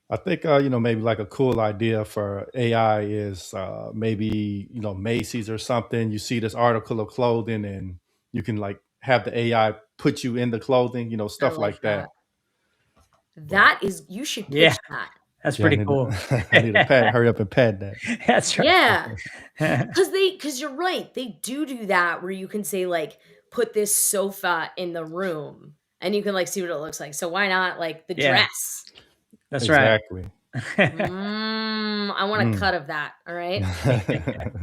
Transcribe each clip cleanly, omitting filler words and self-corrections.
I think maybe like a cool idea for AI is maybe Macy's or something. You see this article of clothing, and you can like have the AI put you in the clothing, I stuff like like that. that. But You should Yeah, pitch that. that's yeah, pretty cool. I need to pad, hurry up and pad that. That's right. Yeah. Because you're right. They do that where you can say, like, put this sofa in the room and you can like see what it looks like. So why not like the Yeah, dress? that's right. Exactly. I want a Mm. cut of that. All right.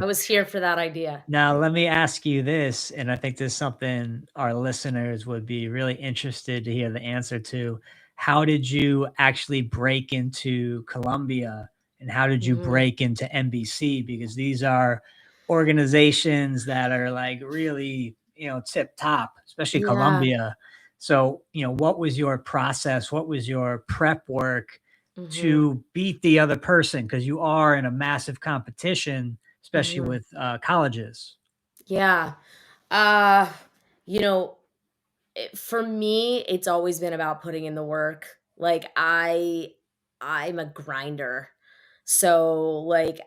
I was here for that idea. Now, let me ask you this, and I think this is something our listeners would be really interested to hear the answer to. How did you actually break into Columbia, and how did you Mhm. break into NBC? Because these are organizations that are like really, tip top, especially Yeah. Columbia. So, what was your process? What was your prep work Mhm. to beat the other person? Because you are in a massive competition, especially Mhm. with colleges. Yeah. Uh, you know, for me, it's always been about putting in the work. Like I'm a grinder. So like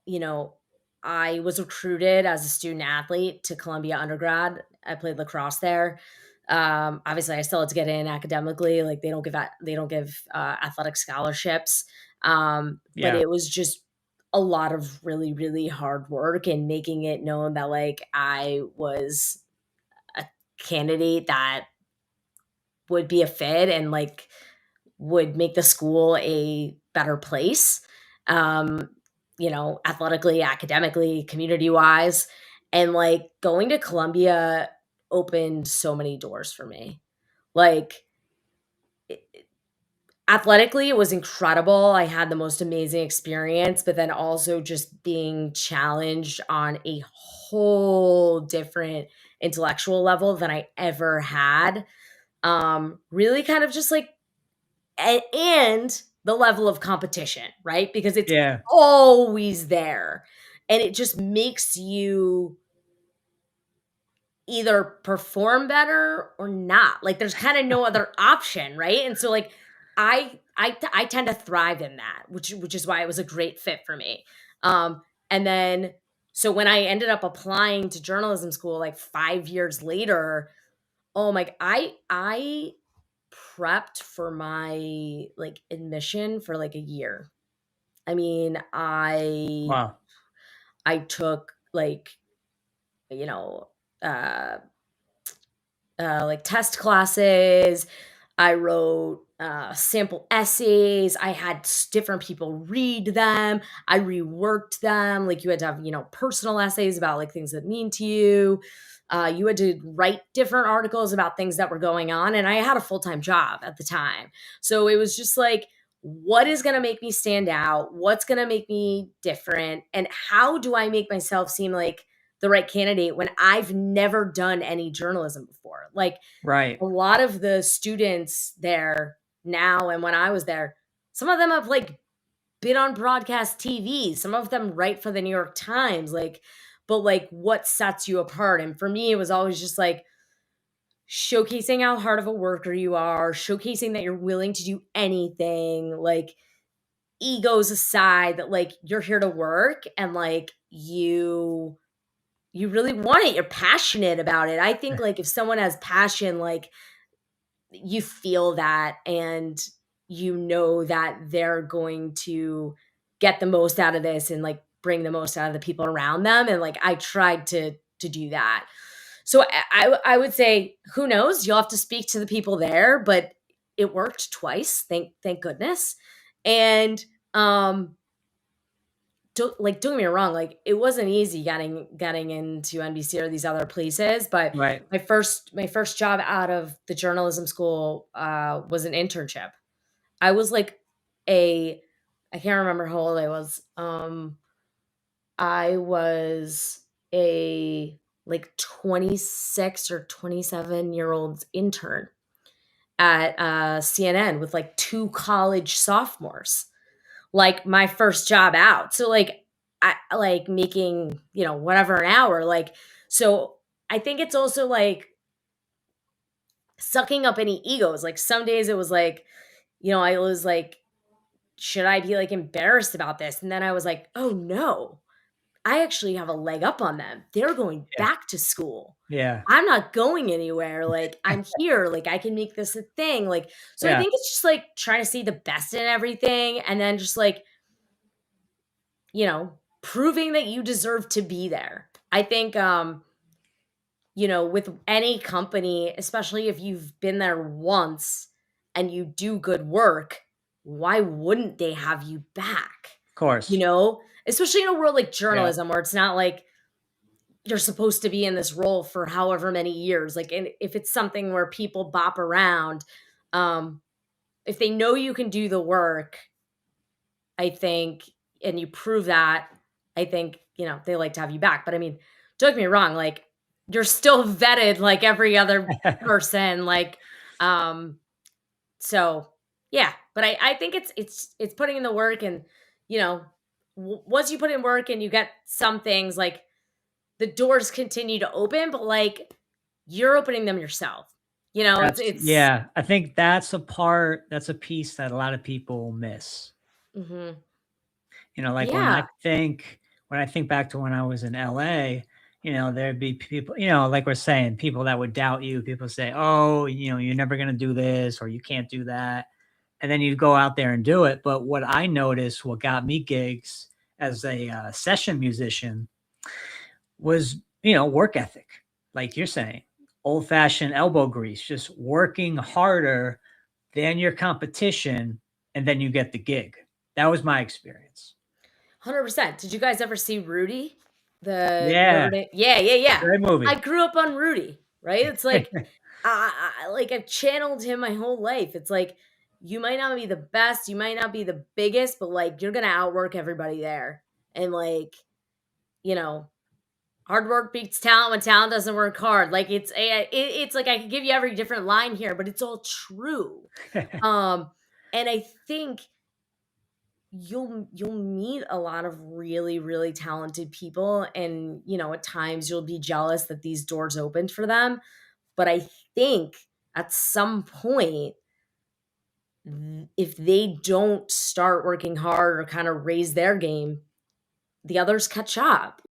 you know, I was recruited as a student athlete to Columbia undergrad. I played lacrosse there. Obviously, I still had to get in academically. Like they don't give athletic scholarships. But Yeah. it was just a lot of really really hard work and making it known that like I was a candidate that would be a fit and like would make the school a better place. Um, athletically, academically, community wise. And like going to Columbia opened so many doors for me. Like athletically, it was incredible. I had the most amazing experience, but then also just being challenged on a whole different intellectual level than I ever had. Really kind of just like and the level of competition, right? Because it's Yeah. always there. And it just makes you either perform better or not. Like there's kind of no other option, right? And so like I tend to thrive in that, which is why it was a great fit for me. And then so when I ended up applying to journalism school like 5 years later, oh my I prepped for my like admission for like a year. I mean, Wow. I took like, you know, uh like test classes. I wrote sample essays. I had different people read them. I reworked them. Like you had to have, personal essays about like things that mean to you. You had to write different articles about things that were going on. And I had a full time job at the time. So it was just like, what is going to make me stand out? What's going to make me different? And how do I make myself seem like the right candidate when I've never done any journalism before? Like Right. a lot of the students there now and when I was there, some of them have like been on broadcast TV, some of them write for the New York Times, like, but like what sets you apart? And for me, it was always just like showcasing how hard of a worker you are, showcasing that you're willing to do anything, like egos aside, that like you're here to work and like you really want it. You're passionate about it. I think like if someone has passion, like you feel that and you know that they're going to get the most out of this and like bring the most out of the people around them. And like I tried to do that. So I would say, who knows? You'll have to speak to the people there, but it worked twice. Thank goodness. And don't get me wrong, like it wasn't easy getting into NBC or these other places, but Right. my first job out of the journalism school was an internship. I was like a I can't remember how old I was. I was a like 26 or 27-year-old intern at CNN with like two college sophomores, like my first job out. So like I like making, whatever an hour. Like so I think it's also like sucking up any egos. Like some days it was like, I was like, should I be like embarrassed about this? And then I was like, oh no, I actually have a leg up on them. They're going Yeah. back to school. Yeah. I'm not going anywhere. Like I'm here. Like I can make this a thing. Like, so I Yeah. think it's just like trying to see the best in everything and then just like, proving that you deserve to be there. I think with any company, especially if you've been there once and you do good work, why wouldn't they have you back? Of course. Especially in a world like Yeah. journalism where it's not like you're supposed to be in this role for however many years. Like, and if it's something where people bop around, if they know you can do the work, I think, and you prove that, I think, they like to have you back. But I mean, don't get me wrong, like you're still vetted like every other person. Like, so yeah, but I think it's putting in the work and, once you put in work and you get some things like the doors continue to open, but like you're opening them yourself. It's Yeah. I think that's a piece that a lot of people miss. mhm. Like Yeah, when I think back to when I was in LA, there'd be people, like we're saying, people that would doubt you. People say, oh, you're never going to do this or you can't do that. And then you go out there and do it. But what I noticed, what got me gigs as a session musician was, work ethic. Like you're saying, old fashioned elbow grease, just working harder than your competition. And then you get the gig. That was my experience. 100%. Did you guys ever see Rudy? The Notre Yeah. Dame? Yeah, yeah, yeah. Great I movie. grew up on Rudy, right? It's like like I've channeled him my whole life. It's like you might not be the best, you might not be the biggest, but like you're gonna outwork everybody there. And like, you know, hard work beats talent when talent doesn't work hard. Like it's like I could give you every different line here, but it's all true. And I think you'll meet a lot of really really talented people and at times you'll be jealous that these doors opened for them, but I think at some point if they don't start working hard or kind of raise their game, the others catch up.